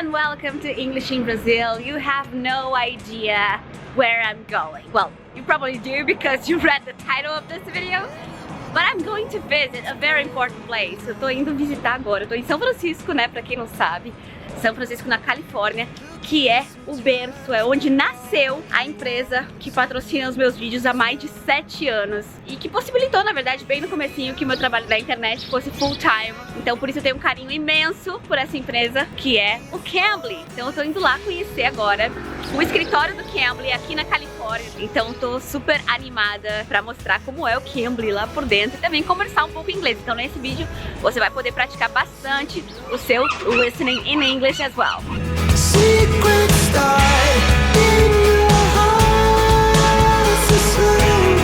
and welcome to English in Brazil. You have no idea where I'm going. Well, you probably do because you read the title of this video. But I'm going to visit a very important place. Eu tô indo visitar agora. Eu tô em São Francisco, né? Pra quem não sabe. São Francisco, na Califórnia, que é o berço, é onde nasceu a empresa que patrocina os meus vídeos há mais de 7 anos e que possibilitou, na verdade, bem no comecinho, que o meu trabalho na internet fosse full time. Então por isso eu tenho um carinho imenso por essa empresa, que é o CAMBLY. Então eu tô indo lá conhecer agora o escritório do CAMBLY aqui na Califórnia. Então tô super animada pra mostrar como é o CAMBLY lá por dentro e também conversar um pouco inglês. Então nesse vídeo você vai poder praticar bastante o seu listening in English as well. Secret start in your heart to sleep.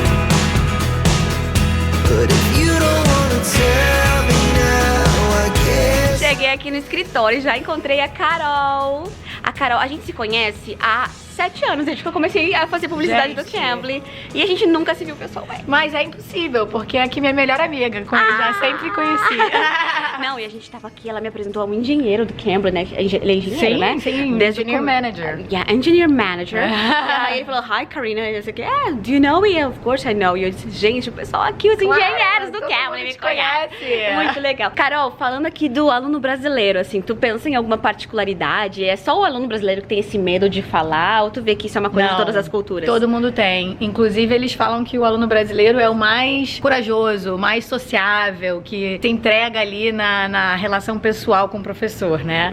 But if you don't wanna tell me now, I guess. Cheguei aqui no escritório e já encontrei a Carol. A Carol, a gente se conhece há 7 anos, desde que eu comecei a fazer publicidade do CAMBLY. E a gente nunca se viu pessoalmente. Mas é impossível, porque é aqui minha melhor amiga, como eu já sempre conheci. Não, e a gente tava aqui, ela me apresentou a um engenheiro do CAMBLY, né? Ele é engenheiro, né? Sim, engineer manager. Yeah, engineer manager. E aí ele falou, hi Karina, eu disse, yeah, do you know me? Of course I know you. Eu disse, gente, o pessoal aqui, os engenheiros do CAMBLY me conhecem. Muito legal. Carol, falando aqui do aluno brasileiro, assim, tu pensa em alguma particularidade? É só o aluno brasileiro que tem esse medo de falar? Ou tu vê que isso é uma coisa de todas as culturas? Todo mundo tem. Inclusive, eles falam que o aluno brasileiro é o mais corajoso, o mais sociável, que se entrega ali na relação pessoal com o professor, né?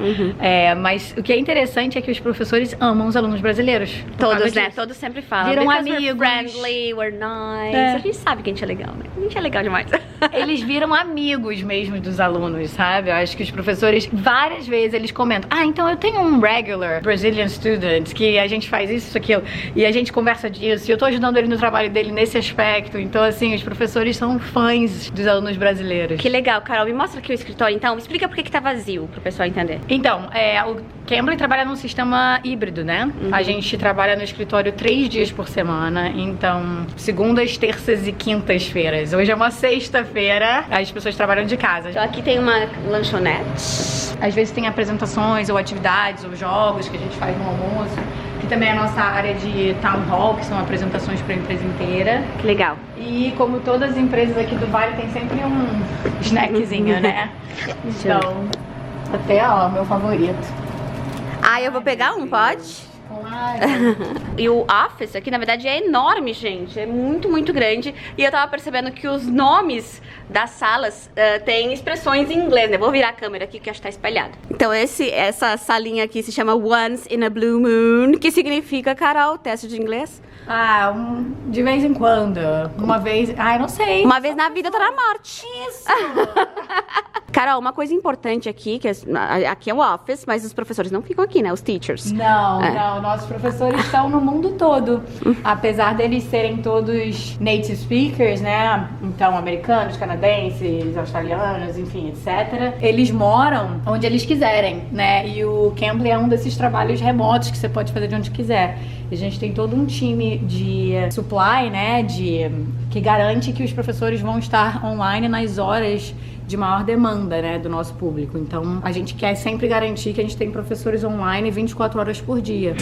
Mas o que é interessante é que os professores amam os alunos brasileiros. Todos, né? Todos sempre falam. Viram Because amigos. We're friendly, we're nice. A gente sabe que a gente é legal, né? A gente é legal demais. Eles viram amigos mesmo dos alunos, sabe? Eu acho que os professores, várias vezes, eles comentam, então eu tenho um regular Brazilian student, que a gente faz isso, aquilo, e a gente conversa disso, e eu tô ajudando ele no trabalho dele nesse aspecto. Então, assim, os professores são fãs dos alunos brasileiros. Que legal, Carol. Me mostra aqui o escritório, então. Explica por que tá vazio, pro pessoal entender. Então, o CAMBLY trabalha num sistema híbrido, né? A gente trabalha no escritório 3 dias por semana. Então, segundas, terças e quintas-feiras. Hoje é uma sexta-feira, as pessoas trabalham de casa. Então, aqui tem uma lanchonete. Às vezes tem apresentações ou atividades ou jogos que a gente faz no almoço. Aqui também é a nossa área de town hall, que são apresentações para a empresa inteira. Que legal. E como todas as empresas aqui do Vale, tem sempre um snackzinho, né? Então, até, ó, meu favorito. Eu vou pegar um, pode? Claro. E o office aqui, na verdade, é enorme, gente. É muito, muito grande. E eu tava percebendo que os nomes das salas têm expressões em inglês, né? Vou virar a câmera aqui, que acho que tá espalhado. Então essa salinha aqui se chama Once in a Blue Moon, que significa, Carol, teste de inglês? De vez em quando. Uma vez... não sei. Uma vez na vida, outra na morte. Isso! Carol, uma coisa importante aqui, que aqui é o office, mas os professores não ficam aqui, né? Os teachers. Não. Nossos professores estão no mundo todo. Apesar deles serem todos native speakers, né? Então, americanos, canadenses, australianos, enfim, etc. Eles moram onde eles quiserem, né? E o CAMBLY é um desses trabalhos remotos que você pode fazer de onde quiser. A gente tem todo um time de supply, né? Que garante que os professores vão estar online nas horas de maior demanda, né, do nosso público. Então, a gente quer sempre garantir que a gente tem professores online 24 horas por dia.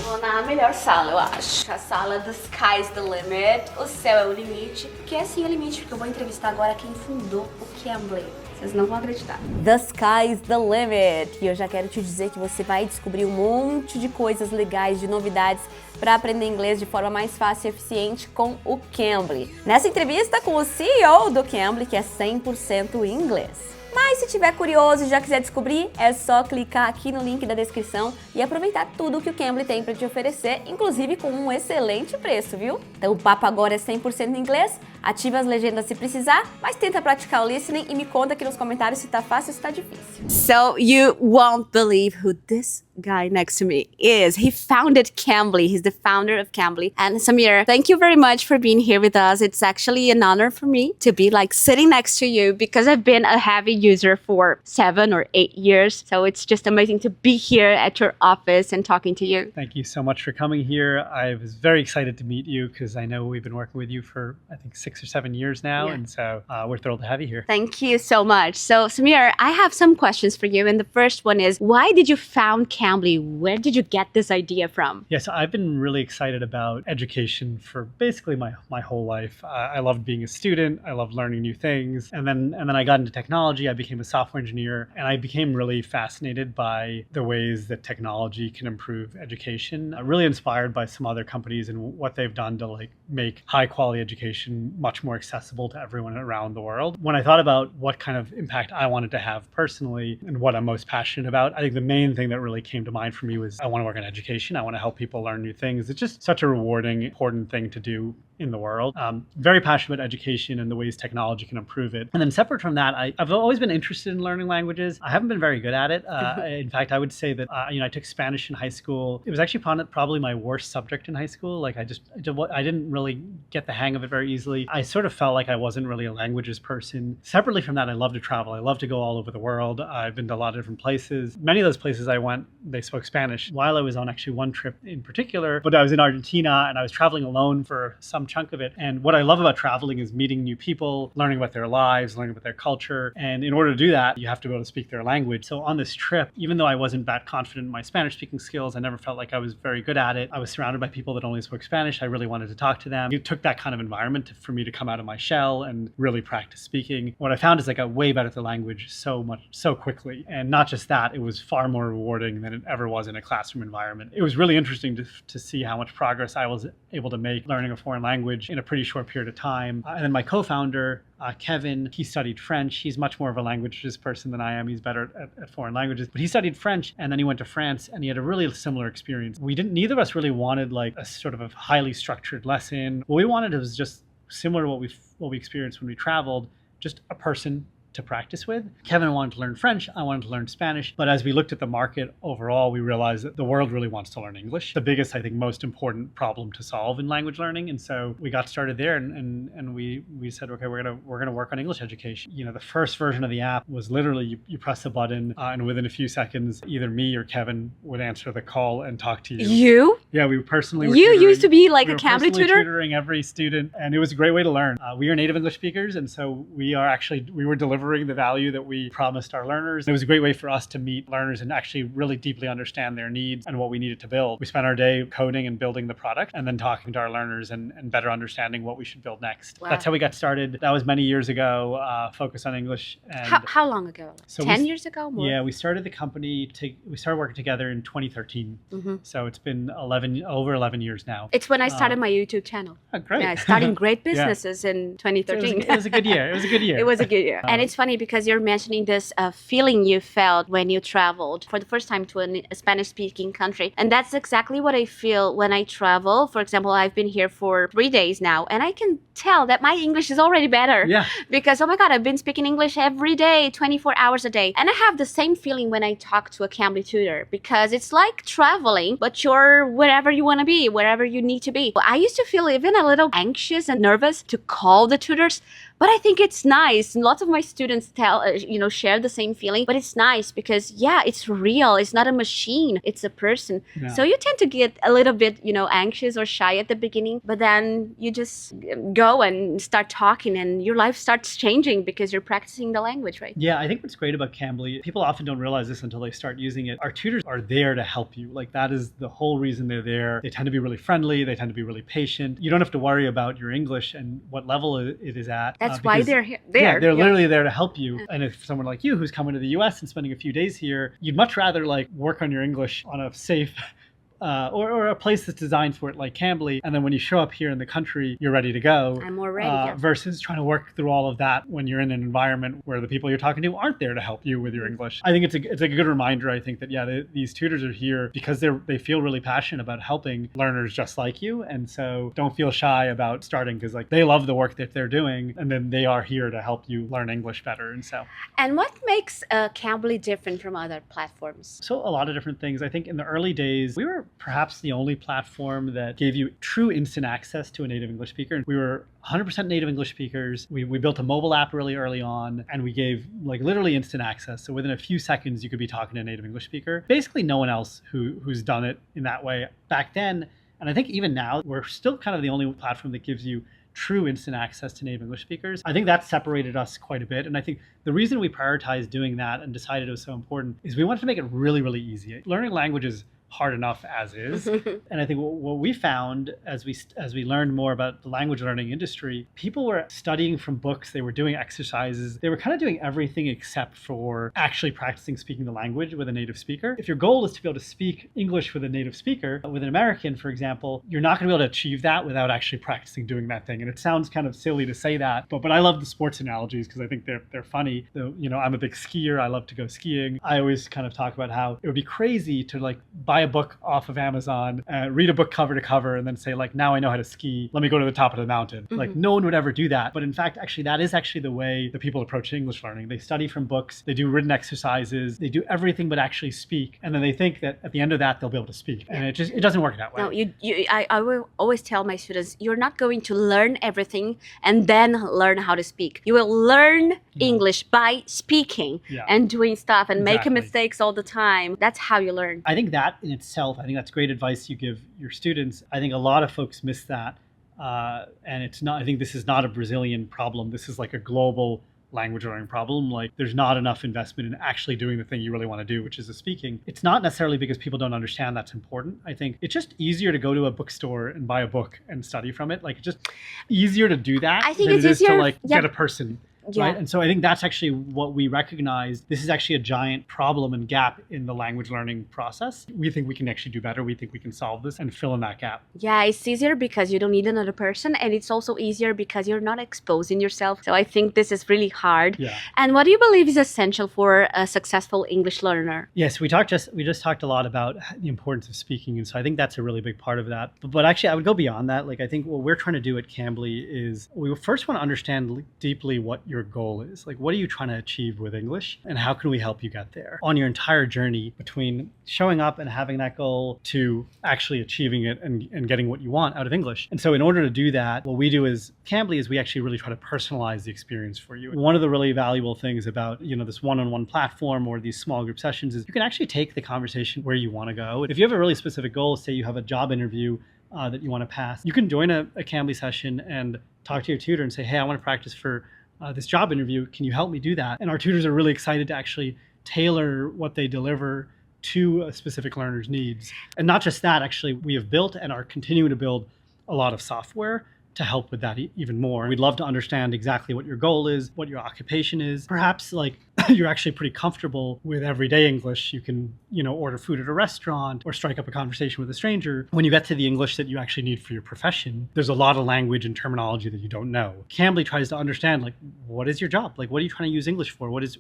Vou na melhor sala, eu acho. A sala The Sky's the Limit. O céu é o limite. Porque é assim o limite, porque eu vou entrevistar agora quem fundou o CAMBLY. Vocês não vão acreditar. The Sky's the Limit. E eu já quero te dizer que você vai descobrir um monte de coisas legais, de novidades para aprender inglês de forma mais fácil e eficiente com o CAMBLY. Nessa entrevista com o CEO do CAMBLY, que é 100% inglês. Mas se tiver curioso e já quiser descobrir, é só clicar aqui no link da descrição e aproveitar tudo que o CAMBLY tem para te oferecer, inclusive com um excelente preço, viu? Então o papo agora é 100% em inglês, ativa as legendas se precisar, mas tenta praticar o listening e me conta aqui nos comentários se tá fácil ou se tá difícil. So you won't believe who this guy next to me is. He founded CAMBLY. He's the founder of CAMBLY. And Samir, thank you very much for being here with us. It's actually an honor for me to be like sitting next to you because I've been a heavy user for 7 or 8 years. So it's just amazing to be here at your office and talking to you. Thank you so much for coming here. I was very excited to meet you because I know we've been working with you for, I think, 6 or 7 years now. Yeah. And so we're thrilled to have you here. Thank you so much. So Samir, I have some questions for you. And the first one is, why did you found Cambly? Where did you get this idea from? Yes, I've been really excited about education for basically my whole life. I loved being a student. I loved learning new things. And then I got into technology. I became a software engineer, and I became really fascinated by the ways that technology can improve education. Really inspired by some other companies and what they've done to like make high quality education much more accessible to everyone around the world. When I thought about what kind of impact I wanted to have personally and what I'm most passionate about, I think the main thing that really came to mind for me was I want to work in education. I want to help people learn new things. It's just such a rewarding, important thing to do in the world. Very passionate about education and the ways technology can improve it. And then separate from that, I've always been interested in learning languages. I haven't been very good at it. In fact, I would say that I took Spanish in high school. It was actually probably my worst subject in high school. Like I didn't really get the hang of it very easily. I sort of felt like I wasn't really a languages person. Separately from that, I love to travel. I love to go all over the world. I've been to a lot of different places. Many of those places I went, they spoke Spanish. While I was on actually one trip in particular, but I was in Argentina and I was traveling alone for some chunk of it. And what I love about traveling is meeting new people, learning about their lives, learning about their culture. And in order to do that, you have to be able to speak their language. So on this trip, even though I wasn't that confident in my Spanish speaking skills, I never felt like I was very good at it. I was surrounded by people that only spoke Spanish. I really wanted to talk to them. It took that kind of environment for me to come out of my shell and really practice speaking. What I found is I got way better at the language so quickly. And not just that, it was far more rewarding than it ever was in a classroom environment. It was really interesting to see how much progress I was able to make learning a foreign language in a pretty short period of time. And then my co-founder, Kevin, he studied French. He's much more of a languages person than I am. He's better at foreign languages. But he studied French and then he went to France and he had a really similar experience. Neither of us really wanted like a sort of a highly structured lesson. What we wanted was just similar to what we experienced when we traveled, just a person to practice with. Kevin wanted to learn French, I wanted to learn Spanish, but as we looked at the market overall, we realized that the world really wants to learn English. The biggest, I think, most important problem to solve in language learning. And so we got started there and we said, okay, we're gonna work on English education. The first version of the app was literally you press a button and within a few seconds, either me or Kevin would answer the call and talk to you. You? Yeah, we personally were You tutoring. used to be like We a were Cambly personally tutor? tutoring every student, and it was a great way to learn. We are native English speakers, and so we were delivering the value that we promised our learners. It was a great way for us to meet learners and actually really deeply understand their needs and what we needed to build. We spent our day coding and building the product and then talking to our learners and better understanding what we should build next. Wow. That's how we got started. That was many years ago, focused on English. And How long ago? So 10 years ago? More? yeah, we started the company, we started working together in 2013. Mhm. So it's been over 11 years now. It's when I started my YouTube channel. Oh, great. Yeah, starting great Yeah. businesses in So 2013. it was a good year. It was a good year. It was a good year. And it's funny because you're mentioning this feeling you felt when you traveled for the first time to a Spanish-speaking country. And that's exactly what I feel when I travel. For example, I've been here for 3 days now, and I can tell that my English is already better. Yeah. Because, oh my God, I've been speaking English every day, 24 hours a day. And I have the same feeling when I talk to a Cambly tutor, because it's like traveling, but you're wherever you want to be, wherever you need to be. I used to feel even a little anxious and nervous to call the tutors, but I think it's nice. Lots of my students share the same feeling, but it's nice because, yeah, it's real. It's not a machine. It's a person. Yeah. So you tend to get a little bit, anxious or shy at the beginning, but then you just go and start talking and your life starts changing because you're practicing the language, right? Yeah, I think what's great about Cambly, people often don't realize this until they start using it. Our tutors are there to help you. Like that is the whole reason they're there. They tend to be really friendly. They tend to be really patient. You don't have to worry about your English and what level it is at. That's why they're here. Yeah, they're literally there to help you. And if someone like you who's coming to the US and spending a few days here, you'd much rather like work on your English on a safe or a place that's designed for it like Cambly, and then when you show up here in the country, you're ready to go. I'm more ready, yeah. Versus trying to work through all of that when you're in an environment where the people you're talking to aren't there to help you with your English. I think it's a good reminder, I think, that these tutors are here because they feel really passionate about helping learners just like you, and so don't feel shy about starting because like they love the work that they're doing, and then they are here to help you learn English better. And so. And what makes Cambly different from other platforms? So a lot of different things. I think in the early days, we were perhaps the only platform that gave you true instant access to a native English speaker. We were 100% native English speakers. We built a mobile app really early on, and we gave like literally instant access. So within a few seconds, you could be talking to a native English speaker. Basically no one else who's done it in that way back then. And I think even now, we're still kind of the only platform that gives you true instant access to native English speakers. I think that separated us quite a bit. And I think the reason we prioritized doing that and decided it was so important is we wanted to make it really, really easy. Learning language is hard enough as is. And I think what we found as we learned more about the language learning industry, people were studying from books, they were doing exercises, they were kind of doing everything except for actually practicing speaking the language with a native speaker. If your goal is to be able to speak English with a native speaker, with an American, for example, you're not going to be able to achieve that without actually practicing doing that thing. And it sounds kind of silly to say that, but I love the sports analogies because I think they're funny. I'm a big skier. I love to go skiing. I always kind of talk about how it would be crazy to like buy a book off of Amazon, read a book cover to cover, and then say like, now I know how to ski. Let me go to the top of the mountain. Like no one would ever do that. But in fact, actually, that is actually the way that people approach English learning. They study from books, they do written exercises, they do everything but actually speak. And then they think that at the end of that, they'll be able to speak. And it doesn't work that way. No, I will always tell my students, you're not going to learn everything and then learn how to speak. You will learn English by speaking and doing stuff and making mistakes all the time. That's how you learn. I think that in itself, I think that's great advice you give your students. I think a lot of folks miss that. And it's not, I think this is not a Brazilian problem. This is like a global language learning problem. Like there's not enough investment in actually doing the thing you really want to do, which is the speaking. It's not necessarily because people don't understand that's important. I think it's just easier to go to a bookstore and buy a book and study from it. Like it's just easier to do that I think than it's it is easier, to like get a person. Yeah. Right? And so I think that's actually what we recognize. This is actually a giant problem and gap in the language learning process. We think we can actually do better. We think we can solve this and fill in that gap. Yeah, it's easier because you don't need another person, and it's also easier because you're not exposing yourself. So I think this is really hard. Yeah. And what do you believe is essential for a successful English learner? Yes, we just talked a lot about the importance of speaking, and so I think that's a really big part of that. But actually, I would go beyond that. Like I think what we're trying to do at CAMBLY is we first want to understand deeply what your goal is. Like, what are you trying to achieve with English, and how can we help you get there on your entire journey between showing up and having that goal to actually achieving it and getting what you want out of English. And so in order to do that, what we do as CAMBLY is we actually really try to personalize the experience for you. One of the really valuable things about, this one-on-one platform or these small group sessions is you can actually take the conversation where you want to go. If you have a really specific goal, say you have a job interview that you want to pass, you can join a CAMBLY session and talk to your tutor and say, hey, I want to practice for this job interview. Can you help me do that? And our tutors are really excited to actually tailor what they deliver to a specific learner's needs. And not just that, actually, we have built and are continuing to build a lot of software to help with that even more. We'd love to understand exactly what your goal is, what your occupation is. Perhaps like you're actually pretty comfortable with everyday English. You can, order food at a restaurant or strike up a conversation with a stranger. When you get to the English that you actually need for your profession, there's a lot of language and terminology that you don't know. CAMBLY tries to understand, like, what is your job? Like, what are you trying to use English for? What is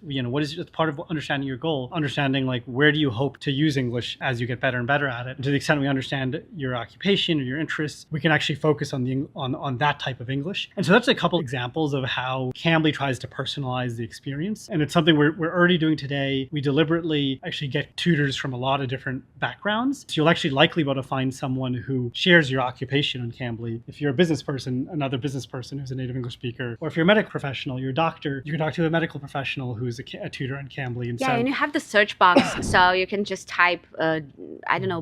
part of understanding your goal? Understanding, like, where do you hope to use English as you get better and better at it? And to the extent we understand your occupation or your interests, we can actually focus on that type of English. And so that's a couple examples of how CAMBLY tries to personalize the experience. And it's something we're already doing today. We deliberately actually get tutors from a lot of different backgrounds. So you'll actually likely be able to find someone who shares your occupation on CAMBLY. If you're a business person, another business person who's a native English speaker, or if you're a medical professional, you're a doctor, you can talk to a medical professional who's a tutor on CAMBLY. And you have the search box, so you can just type,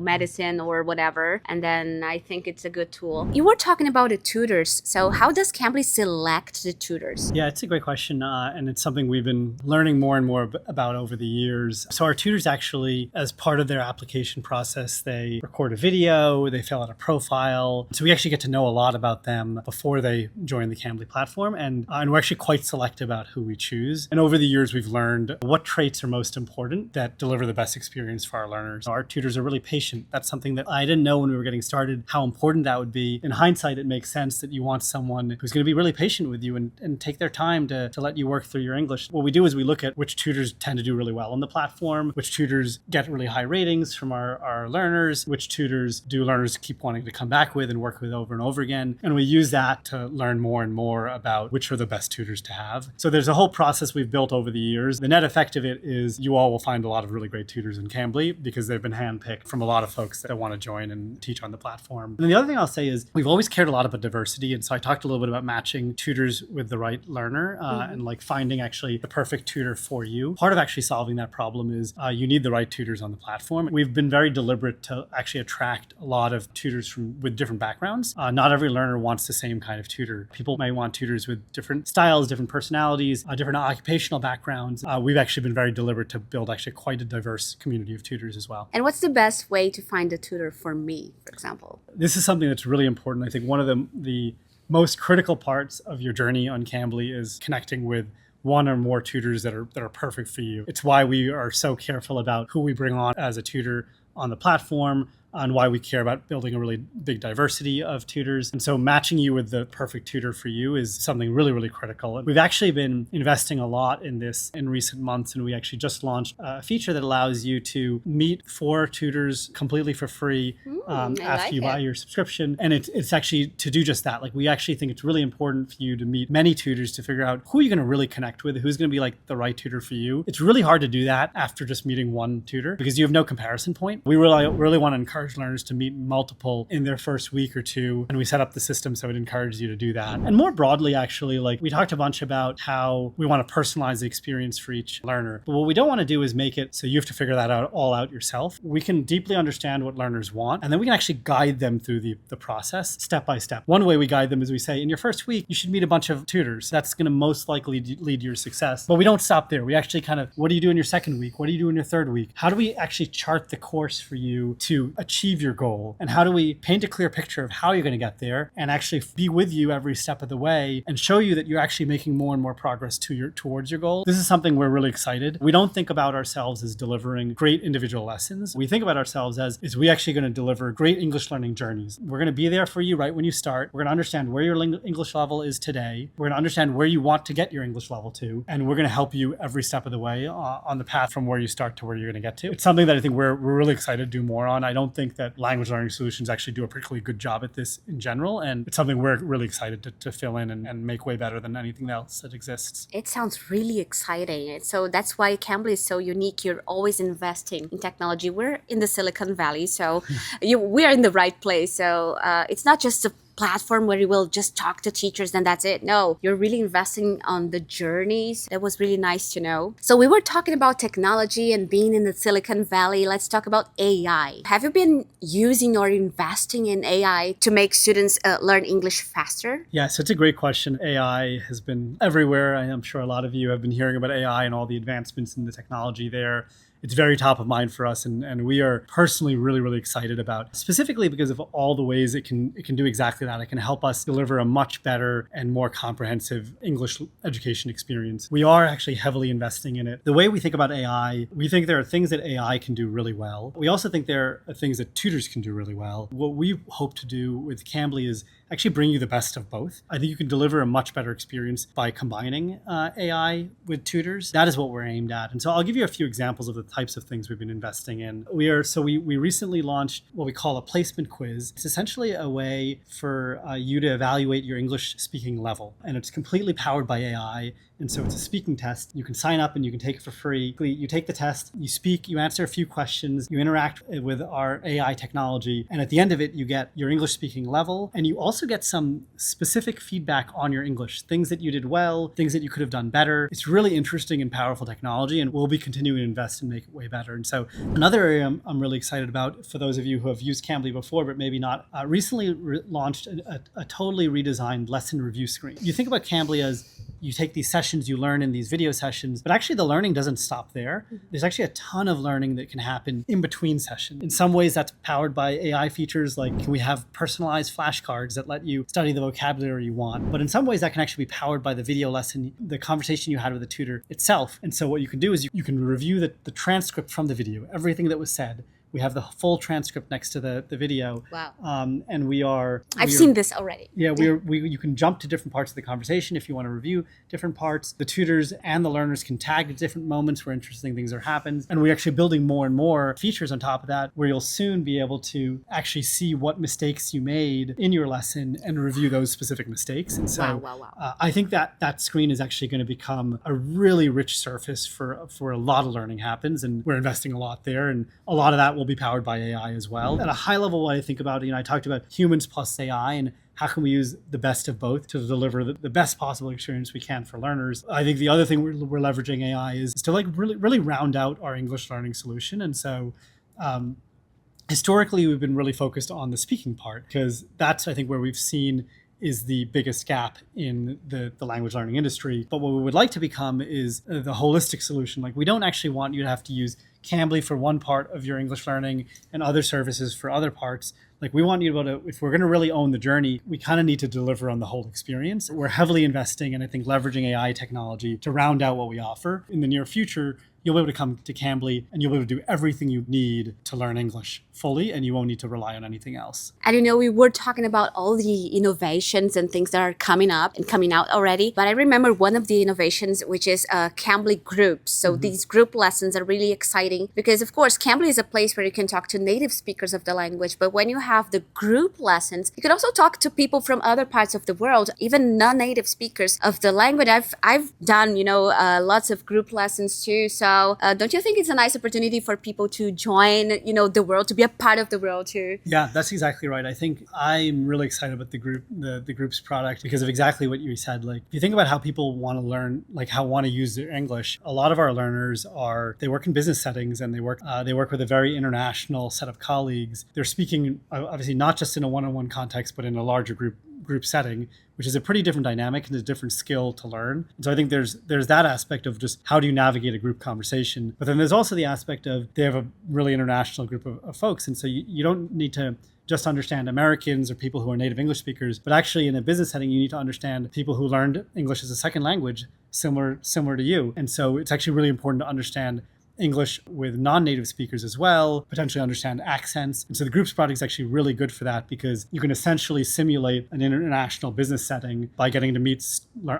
medicine or whatever, and then I think it's a good tool. You were talking about the tutors, so how does CAMBLY select the tutors? Yeah, it's a great question, and it's something we've been learning more and more about over the years. So our tutors actually, as part of their application process, they record a video, they fill out a profile. So we actually get to know a lot about them before they join the CAMBLY platform, and we're actually quite selective about who we choose. And over the years, we've learned what traits are most important that deliver the best experience for our learners. Our tutors are really patient. That's something that I didn't know when we were getting started, how important that would be. In hindsight, it makes sense that you want someone who's going to be really patient with you and take their time to let you work through your English. What we do is we look at at which tutors tend to do really well on the platform, which tutors get really high ratings from our learners, which tutors do learners keep wanting to come back with and work with over and over again. And we use that to learn more and more about which are the best tutors to have. So there's a whole process we've built over the years. The net effect of it is you all will find a lot of really great tutors in CAMBLY because they've been handpicked from a lot of folks that want to join and teach on the platform. And the other thing I'll say is we've always cared a lot about diversity. And so I talked a little bit about matching tutors with the right learner and like finding actually the perfect tutor for you. Part of actually solving that problem is you need the right tutors on the platform. We've been very deliberate to actually attract a lot of tutors with different backgrounds. Not every learner wants the same kind of tutor. People may want tutors with different styles, different personalities, different occupational backgrounds. We've actually been very deliberate to build actually quite a diverse community of tutors as well. And what's the best way to find a tutor for me, for example? This is something that's really important. I think one of the most critical parts of your journey on CAMBLY is connecting with one or more tutors that are perfect for you. It's why we are so careful about who we bring on as a tutor on the platform, on why we care about building a really big diversity of tutors. And so matching you with the perfect tutor for you is something really, really critical. We've actually been investing a lot in this in recent months, and we actually just launched a feature that allows you to meet 4 tutors completely for free after you buy your subscription. And it's actually to do just that. Like, we actually think it's really important for you to meet many tutors to figure out who you're going to really connect with, who's going to be like the right tutor for you. It's really hard to do that after just meeting one tutor because you have no comparison point. We really want to encourage learners to meet multiple in their first week or two. And we set up the system so it encourages you to do that. And more broadly, actually, like we talked a bunch about how we want to personalize the experience for each learner. But what we don't want to do is make it so you have to figure that out all out yourself. We can deeply understand what learners want, and then we can actually guide them through the process step by step. One way we guide them is we say, in your first week, you should meet a bunch of tutors. That's going to most likely lead to your success. But we don't stop there. We actually what do you do in your second week? What do you do in your third week? How do we actually chart the course for you to achieve your goal? And how do we paint a clear picture of how you're going to get there and actually be with you every step of the way and show you that you're actually making more and more progress towards your goal? This is something we're really excited. We don't think about ourselves as delivering great individual lessons. We think about ourselves as, is we actually going to deliver great English learning journeys. We're going to be there for you right when you start. We're going to understand where your English level is today. We're going to understand where you want to get your English level to. And we're going to help you every step of the way on the path from where you start to where you're going to get to. It's something that I think we're really excited to do more on. I don't think that language learning solutions actually do a particularly good job at this in general. And it's something we're really excited to fill in and make way better than anything else that exists. It sounds really exciting. So that's why CAMBLY is so unique. You're always investing in technology. We're in the Silicon Valley, so we are in the right place. So it's not just a platform where you will just talk to teachers and that's it. No, you're really investing on the journeys. That was really nice to know. So we were talking about technology and being in the Silicon Valley. Let's talk about AI. Have you been using or investing in AI to make students learn English faster? Yeah, so it's a great question. AI has been everywhere. I'm sure a lot of you have been hearing about AI and all the advancements in the technology there. It's very top of mind for us, and we are personally really, really excited about it, specifically because of all the ways it can do exactly that. It can help us deliver a much better and more comprehensive English education experience. We are actually heavily investing in it. The way we think about AI, we think there are things that AI can do really well. We also think there are things that tutors can do really well. What we hope to do with CAMBLY is actually bring you the best of both. I think you can deliver a much better experience by combining AI with tutors. That is what we're aimed at. And so I'll give you a few examples of the types of things we've been investing in. We recently launched what we call a placement quiz. It's essentially a way for you to evaluate your English speaking level. And it's completely powered by AI. And so it's a speaking test. You can sign up and you can take it for free. You take the test, you speak, you answer a few questions, you interact with our AI technology. And at the end of it, you get your English speaking level. And you also get some specific feedback on your English, things that you did well, things that you could have done better. It's really interesting and powerful technology, and we'll be continuing to invest and make it way better. And so another area I'm really excited about, for those of you who have used CAMBLY before, but maybe not, recently launched a totally redesigned lesson review screen. You think about CAMBLY as you take these sessions, you learn in these video sessions, but actually the learning doesn't stop there. There's actually a ton of learning that can happen in between sessions. In some ways that's powered by AI features, like can we have personalized flashcards that let you study the vocabulary you want. But in some ways that can actually be powered by the video lesson, the conversation you had with the tutor itself. And so what you can do is you can review the transcript from the video, everything that was said, We have the full transcript next to the video. Wow. And I've seen this already. Yeah, you can jump to different parts of the conversation if you want to review different parts. The tutors and the learners can tag different moments where interesting things are happening. And we're actually building more and more features on top of that, where you'll soon be able to actually see what mistakes you made in your lesson and review those specific mistakes. And so I think that screen is actually going to become a really rich surface for a lot of learning happens. And we're investing a lot there. And a lot of that will be powered by AI as well. At a high level, what I think about, I talked about humans plus AI and how can we use the best of both to deliver the best possible experience we can for learners. I think the other thing we're leveraging AI is to like really round out our English learning solution. And so historically, we've been really focused on the speaking part because that's, I think, where we've seen is the biggest gap in the language learning industry. But what we would like to become is the holistic solution. Like we don't actually want you to have to use Cambly for one part of your English learning and other services for other parts. Like we want you to be able to, if we're going to really own the journey, we kind of need to deliver on the whole experience. We're heavily investing and I think leveraging AI technology to round out what we offer. In the near future, you'll be able to come to Cambly and you'll be able to do everything you need to learn English fully and you won't need to rely on anything else. And we were talking about all the innovations and things that are coming up and coming out already. But I remember one of the innovations, which is Cambly groups. So these group lessons are really exciting because, of course, Cambly is a place where you can talk to native speakers of the language. But when you have the group lessons, you can also talk to people from other parts of the world, even non-native speakers of the language. I've done, lots of group lessons too. So don't you think it's a nice opportunity for people to join, the world, to be a part of the world too? Yeah, that's exactly right. I think I'm really excited about the group's product because of exactly what you said. Like, if you think about how people want to learn, like how want to use their English, a lot of our learners they work in business settings and they work with a very international set of colleagues. They're speaking obviously not just in a one-on-one context, but in a larger group setting, which is a pretty different dynamic and a different skill to learn. And so I think there's that aspect of just how do you navigate a group conversation. But then there's also the aspect of they have a really international group of folks. And so you don't need to just understand Americans or people who are native English speakers, but actually in a business setting, you need to understand people who learned English as a second language similar to you. And so it's actually really important to understand English with non-native speakers as well, potentially understand accents. And so the groups product is actually really good for that because you can essentially simulate an international business setting by getting to meet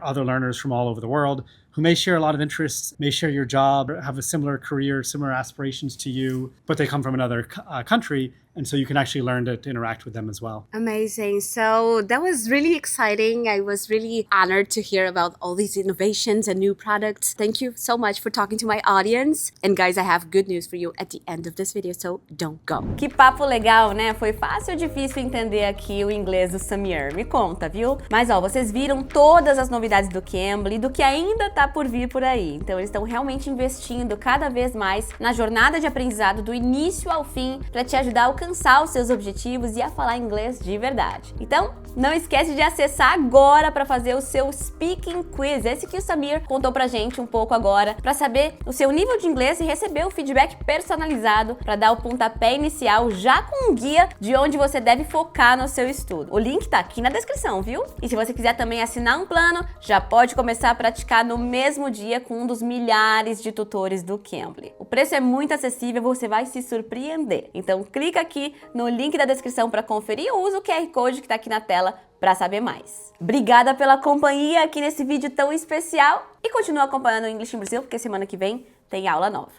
other learners from all over the world who may share a lot of interests, may share your job, have a similar career, similar aspirations to you, but they come from another country. And so you can actually learn to interact with them as well. Amazing. So that was really exciting. I was really honored to hear about all these innovations and new products. Thank you so much for talking to my audience. And guys, I have good news for you at the end of this video, so don't go. Que papo legal, né? Foi fácil ou difícil entender aqui o inglês do Samir? Me conta, viu? Mas ó, vocês viram todas as novidades do Cambly, do que ainda tá por vir por aí. Então eles estão realmente investindo cada vez mais na jornada de aprendizado do início ao fim para te ajudar a alcançar os seus objetivos e a falar inglês de verdade. Então, não esquece de acessar agora para fazer o seu Speaking Quiz, esse que o Samir contou pra gente um pouco agora, para saber o seu nível de inglês e receber o feedback personalizado para dar o pontapé inicial já com um guia de onde você deve focar no seu estudo. O link tá aqui na descrição, viu? E se você quiser também assinar um plano, já pode começar a praticar no mesmo dia com um dos milhares de tutores do Cambly. O preço é muito acessível, você vai se surpreender. Então clica aqui no link da descrição para conferir ou usa o QR Code que tá aqui na tela para saber mais. Obrigada pela companhia aqui nesse vídeo tão especial e continua acompanhando o English in Brazil porque semana que vem tem aula nova.